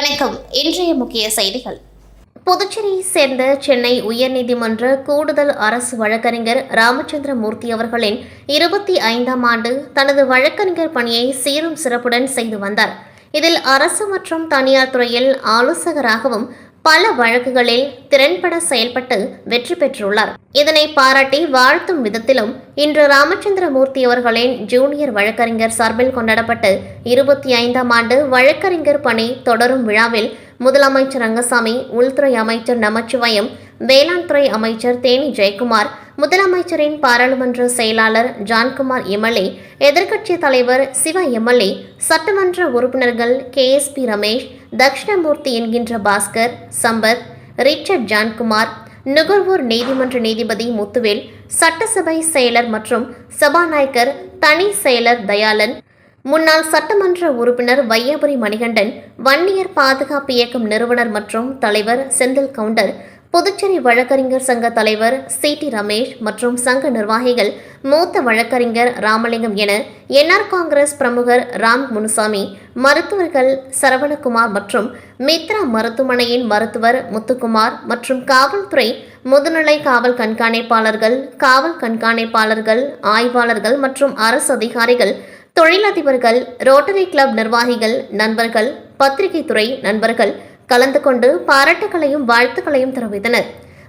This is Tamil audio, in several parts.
வணக்கம். இன்றைய முக்கிய செய்திகள். புதுச்சேரியை சேர்ந்த சென்னை உயர்நீதிமன்ற கூடுதல் அரசு வழக்கறிஞர் ராமச்சந்திர மூர்த்தி அவர்களின் 25ஆம் ஆண்டு தனது வழக்கறிஞர் பணியை சீரும் சிறப்புடன் செய்து வந்தார். இதில் அரசு மற்றும் தனியார் துறையில் ஆலோசகராகவும் பல வழக்குகளில் திறன்பட செயல்பட்டு வெற்றி பெற்றுள்ளார். இதனை பாராட்டி வாழ்த்தும் விதத்திலும் இன்று ராமச்சந்திர மூர்த்தி அவர்களின் ஜூனியர் வழக்கறிஞர் சார்பில் கொண்டாடப்பட்டு 25ஆம் ஆண்டு வழக்கறிஞர் பணி தொடரும் விழாவில் முதலமைச்சர் ரங்கசாமி, உள்துறை அமைச்சர் நமச்சிவாயம், வேளாண் துறை அமைச்சர் தேனி ஜெயக்குமார், முதலமைச்சரின் பாராளுமன்ற செயலாளர் ஜான்குமார் எம்எல்ஏ, எதிர்க்கட்சித் தலைவர் சிவா எம்எல்ஏ, சட்டமன்ற உறுப்பினர்கள் KSP ரமேஷ், தக்ஷணமூர்த்தி என்கின்ற பாஸ்கர், சம்பத், ரிச்சர்ட் ஜான்குமார், நுகர்வோர் நீதிமன்ற நீதிபதி முத்துவேல், சட்டசபை செயலர் மற்றும் சபாநாயகர் தனி செயலர் தயாளன், முன்னாள் சட்டமன்ற உறுப்பினர் வையாபுரி மணிகண்டன், வன்னியர் பாதுகாப்பு இயக்கம் நிறுவனர் மற்றும் தலைவர் செந்தில் கவுண்டர், புதுச்சேரி வழக்கறிஞர் சங்க தலைவர் CT ரமேஷ் மற்றும் சங்க நிர்வாகிகள், மூத்த வழக்கறிஞர் ராமலிங்கம் என என்ஆர் காங்கிரஸ் பிரமுகர் ராம் முனுசாமி, மருத்துவர்கள் சரவணகுமார் மற்றும் மித்ரா மருத்துவமனையின் மருத்துவர் முத்துக்குமார் மற்றும் காவல்துறை முதுநிலை காவல் கண்காணிப்பாளர்கள், காவல் கண்காணிப்பாளர்கள், ஆய்வாளர்கள் மற்றும் அரசு அதிகாரிகள், தொழிலதிபர்கள், ரோட்டரி கிளப் நிர்வாகிகள், நண்பர்கள், பத்திரிகை துறை நண்பர்கள் கலந்து கொண்டு பாராட்டுகளையும் வாழ்த்துக்களையும் தெரிவித்தனர்.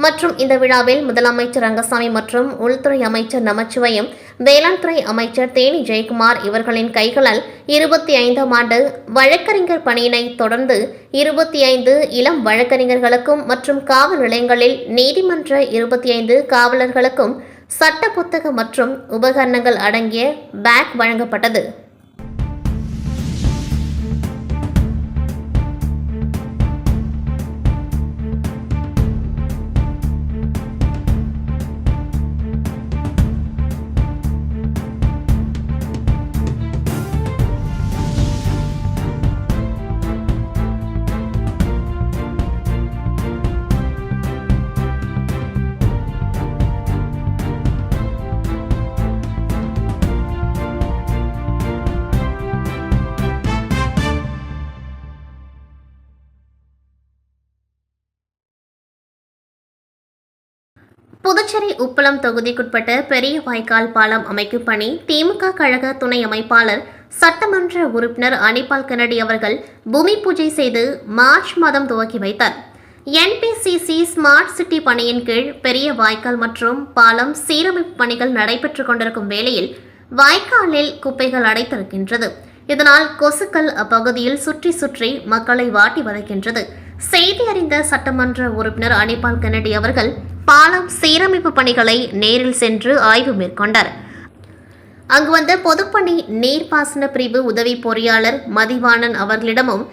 மற்றும் இந்த விழாவில் முதலமைச்சர் ரங்கசாமி மற்றும் உள்துறை அமைச்சர் நமச்சிவாயம், வேளாண் துறை அமைச்சர் தேனி ஜெயக்குமார் இவர்களின் கைகளால் 25ஆம் ஆண்டு வழக்கறிஞர் பணியினை தொடர்ந்து 25 இளம் வழக்கறிஞர்களுக்கும் மற்றும் காவல் நிலையங்களில் நீதிமன்ற 25 காவலர்களுக்கும் சட்ட புத்தகம் மற்றும் உபகரணங்கள் அடங்கிய பேக் வழங்கப்பட்டது. புதுச்சேரி உப்பளம் தொகுதிக்குட்பட்ட பெரிய வாய்க்கால் பாலம் அமைக்கும் பணி திமுக கழக துணை அமைப்பாளர் சட்டமன்ற உறுப்பினர் அனிபால் கென்னடி அவர்கள் பூமி பூஜை செய்து மார்ச் மாதம் துவக்கி வைத்தார். NPCC ஸ்மார்ட் சிட்டி பணியின் கீழ் பெரிய வாய்க்கால் மற்றும் பாலம் சீரமைப்பு பணிகள் நடைபெற்றுக் கொண்டிருக்கும் வேளையில் வாய்க்காலில் குப்பைகள் அடைத்திருக்கின்றது. இதனால் கொசுக்கள் அப்பகுதியில் சுற்றி சுற்றி மக்களை வாட்டி வதைக்கின்றது. செய்தி அறிந்த சட்டமன்ற உறுப்பினர் அனிபால் கென்னடி அவர்கள் பாலம் சீரமைப்பு பணிகளை நேரில் சென்று ஆய்வு மேற்கொண்டார். அங்கு வந்த பொதுப்பணி நீர்ப்பாசன பிரிவு உதவி பொறியாளர் மதிவாணன் அவர்களிடமும்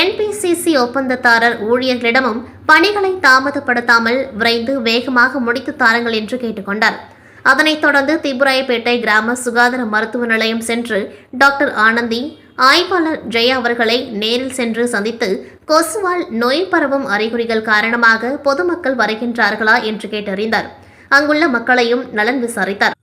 NPCC ஒப்பந்ததாரர் ஊழியர்களிடமும் பணிகளை தாமதப்படுத்தாமல் விரைந்து வேகமாக முடித்து தாருங்கள் என்று கேட்டுக்கொண்டார். அதனைத் தொடர்ந்து திபுராயப்பேட்டை கிராம சுகாதார மருத்துவ நிலையம் சென்று டாக்டர் ஆனந்தி, ஆய்வாளர் ஜெயா அவர்களை நேரில் சென்று சந்தித்து கொசுவால் நோய் பரவும் அறிகுறிகள் காரணமாக பொதுமக்கள் வருகின்றார்களா என்று கேட்டறிந்தார். அங்குள்ள மக்களையும் நலன் விசாரித்தார்.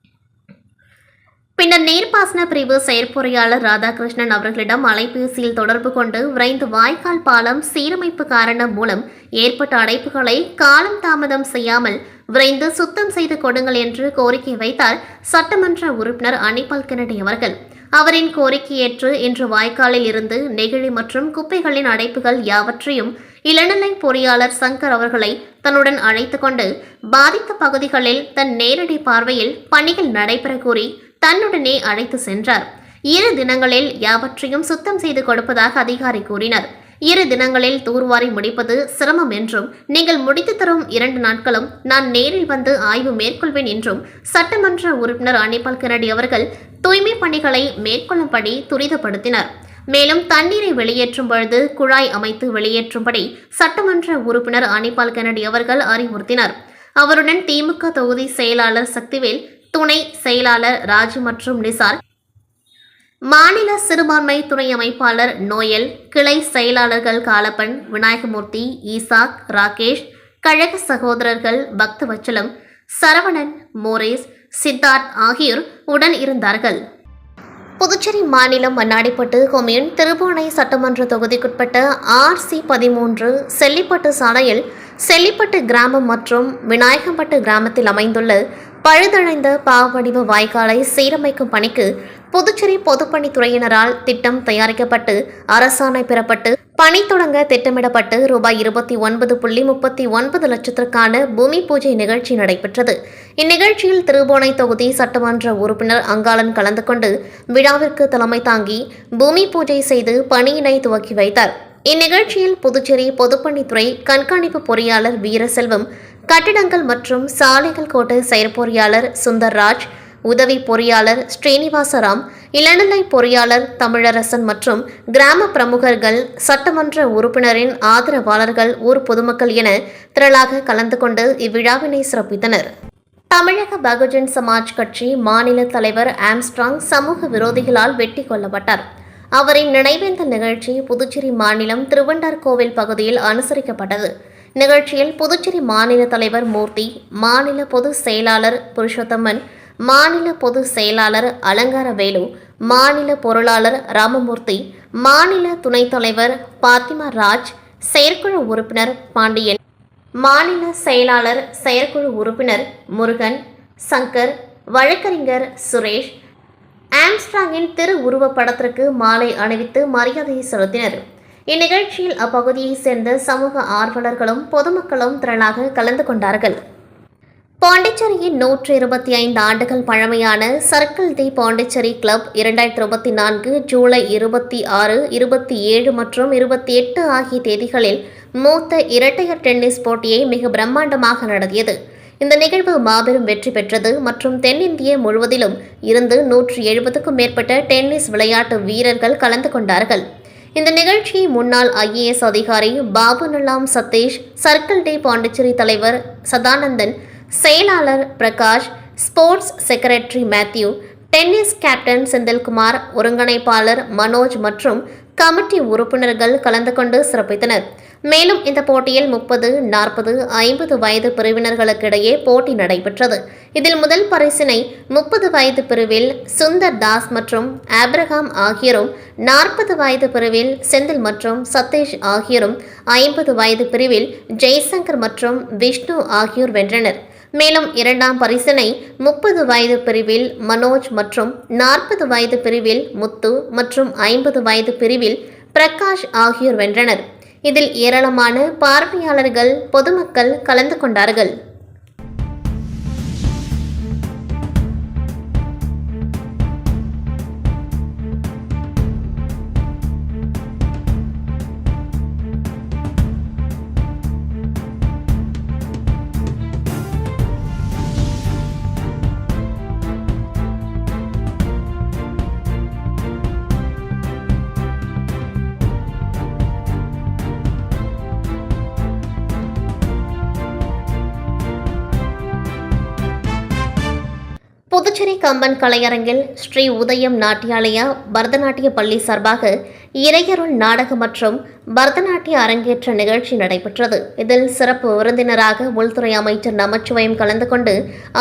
பின்னர் நீர்ப்பாசன பிரிவு செயற்பொறியாளர் ராதாகிருஷ்ணன் அவர்களிடம் அலைபேசியில் தொடர்பு கொண்டு விரைந்து வாய்க்கால் பாலம் சீரமைப்பு காரணம் மூலம் ஏற்பட்ட அடைப்புகளை காலம் தாமதம் செய்யாமல் விரைந்து சுத்தம் செய்து கொடுங்கள் என்று கோரிக்கை வைத்தார் சட்டமன்ற உறுப்பினர் அனிபால் கென்னடி அவர்கள். அவரின் கோரிக்கையேற்று இன்று வாய்க்காலில் இருந்து நெகிழி மற்றும் குப்பைகளின் அடைப்புகள் யாவற்றையும் இளநிலை பொறியாளர் சங்கர் அவர்களை தன்னுடன் அழைத்து கொண்டு பாதித்த பகுதிகளில் தன் நேரடி பார்வையில் பணிகள் நடைபெற கூறி தன்னுடனே அழைத்து சென்றார். 2 தினங்களில் யாவற்றையும் சுத்தம் செய்து கொடுப்பதாக அதிகாரி கூறினார். 2 தினங்களில் தூர்வாரி முடிப்பது சிரமம் என்றும், நீங்கள் முடித்து தரும் 2 நாட்களும் நான் நேரில் வந்து ஆய்வு மேற்கொள்வேன் என்றும் சட்டமன்ற உறுப்பினர் அனிபால் கென்னடி அவர்கள் தூய்மை பணிகளை மேற்கொள்ளும்படி துரிதப்படுத்தினார். மேலும் தண்ணீரை வெளியேற்றும் பொழுது குழாய் அமைத்து வெளியேற்றும்படி சட்டமன்ற உறுப்பினர் அனிபால் கென்னடி அவர்கள் அறிவுறுத்தினார். அவருடன் திமுக தொகுதி செயலாளர் சக்திவேல், துணை செயலாளர் ராஜு மற்றும் நிசார், மாநில சிறுபான்மை துணை அமைப்பாளர் நோயல், கிளை செயலாளர்கள் காலப்பன், விநாயகமூர்த்தி, ஈசாக், ராகேஷ், கழக சகோதரர்கள் பக்தவச்சலம், சரவணன், மோரேஸ், சித்தார்த் ஆகியோர் உடன் இருந்தார்கள். புதுச்சேரி மாநிலம் மண்ணாடிப்பட்டு கொம்யூன் திருபுவனை சட்டமன்ற தொகுதிக்குட்பட்ட RC13 செல்லிப்பட்டு சாலையில் செல்லிப்பட்டு கிராமம் மற்றும் விநாயகம்பட்டு கிராமத்தில் அமைந்துள்ள பழுதடைந்த பாவடிவ வாய்க்காலை சீரமைக்கும் பணிக்கு புதுச்சேரி பொதுப்பணித்துறையினரால் திட்டம் தயாரிக்கப்பட்டு அரசாணை பெறப்பட்டு பணி தொடங்க திட்டமிடப்பட்டு ரூபாய் 29.39 லட்சத்திற்கான பூமி பூஜை நிகழ்ச்சி நடைபெற்றது. இந்நிகழ்ச்சியில் திருபுவனை தொகுதி சட்டமன்ற உறுப்பினர் அங்காளன் கலந்து கொண்டு விழாவிற்கு தலைமை தாங்கி பூமி பூஜை செய்து பணியினை துவக்கி வைத்தார். இந்நிகழ்ச்சியில் புதுச்சேரி பொதுப்பணித்துறை கண்காணிப்பு பொறியாளர் வீரசெல்வம், கட்டிடங்கள் மற்றும் சாலைகள் கோட்ட செயற்பொறியாளர் சுந்தர்ராஜ், உதவி பொறியாளர் ஸ்ரீனிவாசராம், இளநிலை பொறியாளர் தமிழரசன் மற்றும் கிராம பிரமுகர்கள், சட்டமன்ற உறுப்பினரின் ஆதரவாளர்கள், ஊர் பொதுமக்கள் என திரளாக கலந்து கொண்டு இவ்விழாவினை சிறப்பித்தனர். தமிழக பகுஜன் சமாஜ் கட்சி மாநில தலைவர் ஆம்ஸ்ட்ராங் சமூக விரோதிகளால் வெட்டி கொல்லப்பட்டார். அவரின் நினைவேந்தல் நிகழ்ச்சி புதுச்சேரி மாநிலம் திருவண்டார்கோவில் பகுதியில் அனுசரிக்கப்பட்டது. நிகழ்ச்சியில் புதுச்சேரி மாநில தலைவர் மூர்த்தி, மாநில பொதுச் செயலாளர் புருஷோத்தமன், மாநில பொதுச் செயலாளர் அலங்காரவேலு, மாநில பொருளாளர் ராமமூர்த்தி, மாநில துணைத் தலைவர் பாத்திமா ராஜ், செயற்குழு உறுப்பினர் பாண்டியன், மாநில செயலாளர் செயற்குழு உறுப்பினர் முருகன், சங்கர், வழக்கறிஞர் சுரேஷ், ஆம்ஸ்ட்ராங்கின் திரு உருவப் படத்திற்கு மாலை அணிவித்து மரியாதை செலுத்தினர். இந்நிகழ்ச்சியில் அப்பகுதியைச் சேர்ந்த சமூக ஆர்வலர்களும் பொதுமக்களும் திரளாக கலந்து கொண்டார்கள். பாண்டிச்சேரியின் 125 ஆண்டுகள் பழமையான சர்க்கிள் தி பாண்டிச்சேரி கிளப் 2024 ஜூலை 26, 27 மற்றும் 28 ஆகிய தேதிகளில் மூத்த இரட்டையர் டென்னிஸ் போட்டியை மிக பிரம்மாண்டமாக நடத்தியது. இந்த நிகழ்வு மாபெரும் வெற்றி பெற்றது மற்றும் தென்னிந்திய முழுவதிலும் இருந்து 170க்கும் மேற்பட்ட டென்னிஸ் விளையாட்டு வீரர்கள் கலந்து கொண்டார்கள். இந்த நிகழ்ச்சியை முன்னாள் IAS அதிகாரி பாபு நல்லாம் சதீஷ், சர்க்கிள் டி பாண்டிச்சேரி தலைவர் சதானந்தன், செயலாளர் Prakash, sports secretary Matthew, tennis captain Senthilkumar, ஒருங்கிணைப்பாளர் மனோஜ் மற்றும் கமிட்டி உறுப்பினர்கள் கலந்து கொண்டு சிறப்பித்தனர். மேலும் இந்த போட்டியில் 30, 40, 50 வயது பிரிவினர்களுக்கிடையே போட்டி நடைபெற்றது. இதில் முதல் பரிசினை 30 வயது பிரிவில் சுந்தர் தாஸ் மற்றும் ஆப்ரஹாம் ஆகியோரும், 40 வயது பிரிவில் செந்தில் மற்றும் சதீஷ் ஆகியோரும், 50 வயது பிரிவில் ஜெய்சங்கர் மற்றும் விஷ்ணு ஆகியோர் வென்றனர். மேலும் இரண்டாம் பரிசினை 30 வயது பிரிவில் மனோஜ் மற்றும் 40 வயது பிரிவில் முத்து மற்றும் 50 வயது பிரிவில் பிரகாஷ் ஆகியோர் வென்றனர். இதில் ஏராளமான பார்வையாளர்கள், பொதுமக்கள் கலந்து கொண்டார்கள். புதுச்சேரி கம்பன் கலையரங்கில் ஸ்ரீ உதயம் நாட்டியாலயா பரதநாட்டிய பள்ளி சார்பாக இறையருள் நாடகம் மற்றும் பரதநாட்டிய அரங்கேற்ற நிகழ்ச்சி நடைபெற்றது. இதில் சிறப்பு விருந்தினராக உள்துறை அமைச்சர் நமச்சிவாயம் கலந்து கொண்டு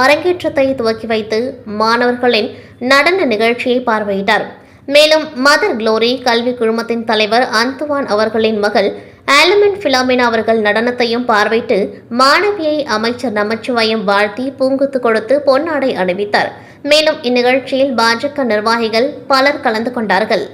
அரங்கேற்றத்தை துவக்கி வைத்து மாணவர்களின் நடன நிகழ்ச்சியை பார்வையிட்டார். மேலும் மதர் குளோரி கல்வி குழுமத்தின் தலைவர் அந்துவான் அவர்களின் மகள் ஆலமன் பிலாமினா அவர்கள் நடனத்தையும் பார்வையிட்டு மாணவியை அமைச்சர் நமச்சிவாயம் வாழ்த்தி பூங்குத்து கொடுத்து பொன்னாடை அணிவித்தார். மேலும் இந்நிகழ்ச்சியில் பாஜக நிர்வாகிகள் பலர் கலந்து கொண்டார்கள்.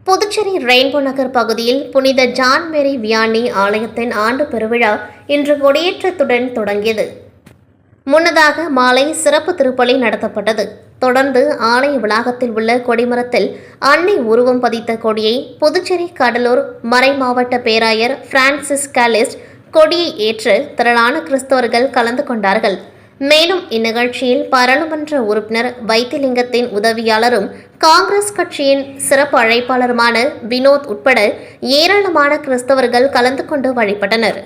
புதுச்சேரி ரெயின்போ நகர் பகுதியில் புனித ஜான் மேரி வியானி ஆலயத்தின் ஆண்டு பெருவிழா இன்று கொடியேற்றத்துடன் தொடங்கியது. முன்னதாக மாலை சிறப்பு திருப்பலி நடத்தப்பட்டது. தொடர்ந்து ஆலய வளாகத்தில் உள்ள கொடிமரத்தில் அன்னை உருவம் பதித்த கொடியை புதுச்சேரி கடலூர் மறை மாவட்ட பேராயர் பிரான்சிஸ் காலிஸ்ட் கொடியை ஏற்று திரளான கிறிஸ்தவர்கள் கலந்து கொண்டார்கள். மேலும் இந்நிகழ்ச்சியில் பாராளுமன்ற உறுப்பினர் வைத்திலிங்கத்தின் உதவியாளரும் காங்கிரஸ் கட்சியின் சிறப்பு அழைப்பாளருமான வினோத் உட்பட ஏராளமான கிறிஸ்தவர்கள் கலந்து கொண்டு வழிபட்டனர்.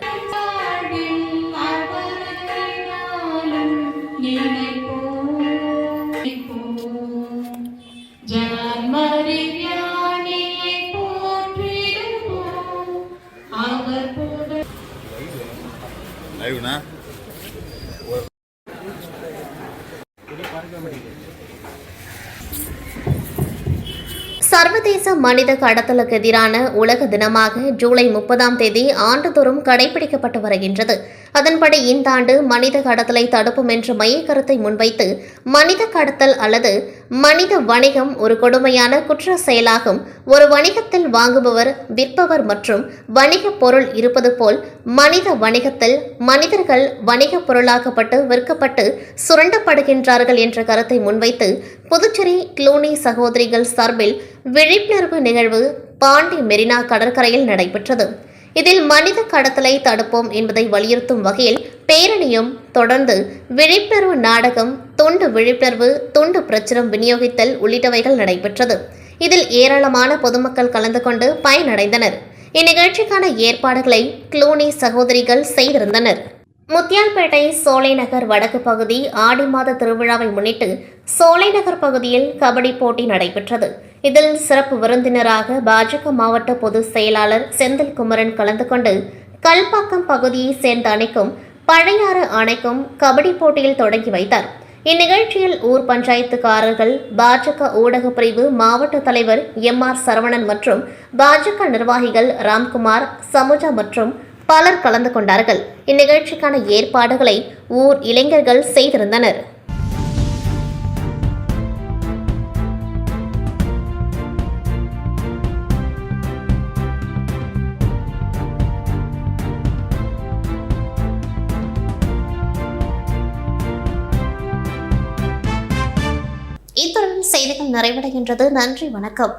சர்வதேச மனித கடத்தலுக்கு எதிரான உலக தினமாக ஜூலை 30ஆம் தேதி ஆண்டுதோறும் கடைபிடிக்கப்பட்டு வருகின்றது. அதன்படி இந்த ஆண்டு மனித கடத்தலை தடுப்போம் என்ற மைய கருத்தை முன்வைத்து மனித கடத்தல் அல்லது மனித வணிகம் ஒரு கொடுமையான குற்ற செயலாகும். ஒரு வணிகத்தில் வாங்குபவர், விற்பவர் மற்றும் வணிக பொருள் இருப்பது போல் மனித வணிகத்தில் மனிதர்கள் வணிக பொருளாக்கப்பட்டு விற்கப்பட்டு சுரண்டப்படுகின்றார்கள் என்ற கருத்தை முன்வைத்து புதுச்சேரி க்ளூனி சகோதரிகள் சார்பில் விழிப்புணர்வு நிகழ்வு பாண்டி மெரினா கடற்கரையில் நடைபெற்றது. இதில் மனித கடத்தலை தடுப்போம் என்பதை வலியுறுத்தும் வகையில் பேரணியும் தொடர்ந்து விழிப்புணர்வு நாடகம், துண்டு விழிப்புணர்வு, துண்டு பிரச்சுரம் விநியோகித்தல் உள்ளிட்டவைகள் நடைபெற்றது. இதில் ஏராளமான பொதுமக்கள் கலந்து கொண்டு பயனடைந்தனர். இந்நிகழ்ச்சிக்கான ஏற்பாடுகளை க்ளூனி சகோதரிகள் செய்திருந்தனர். முத்தியால்பேட்டை சோலைநகர் வடக்கு பகுதி ஆடி மாத திருவிழாவை முன்னிட்டு சோலைநகர் பகுதியில் கபடி போட்டி நடைபெற்றது. இதில் சிறப்பு விருந்தினராக பாஜக மாவட்ட பொதுச் செயலாளர் செந்தில் குமரன் கலந்து கொண்டு கல்பாக்கம் பகுதியை சேர்ந்த அணைக்கும் பழையாறு அணைக்கும் கபடி போட்டியில் தொடங்கி வைத்தார். இந்நிகழ்ச்சியில் ஊர் பஞ்சாயத்துக்காரர்கள், பாஜக ஊடக பிரிவு மாவட்ட தலைவர் MR சரவணன் மற்றும் பாஜக நிர்வாகிகள் ராம்குமார், சமுஜா மற்றும் பலர் கலந்து கொண்டார்கள். இந்நிகழ்ச்சிக்கான ஏற்பாடுகளை ஊர் இளைஞர்கள் செய்திருந்தனர். இத்துடன் செய்திகள் நிறைவடைகின்றது. நன்றி, வணக்கம்.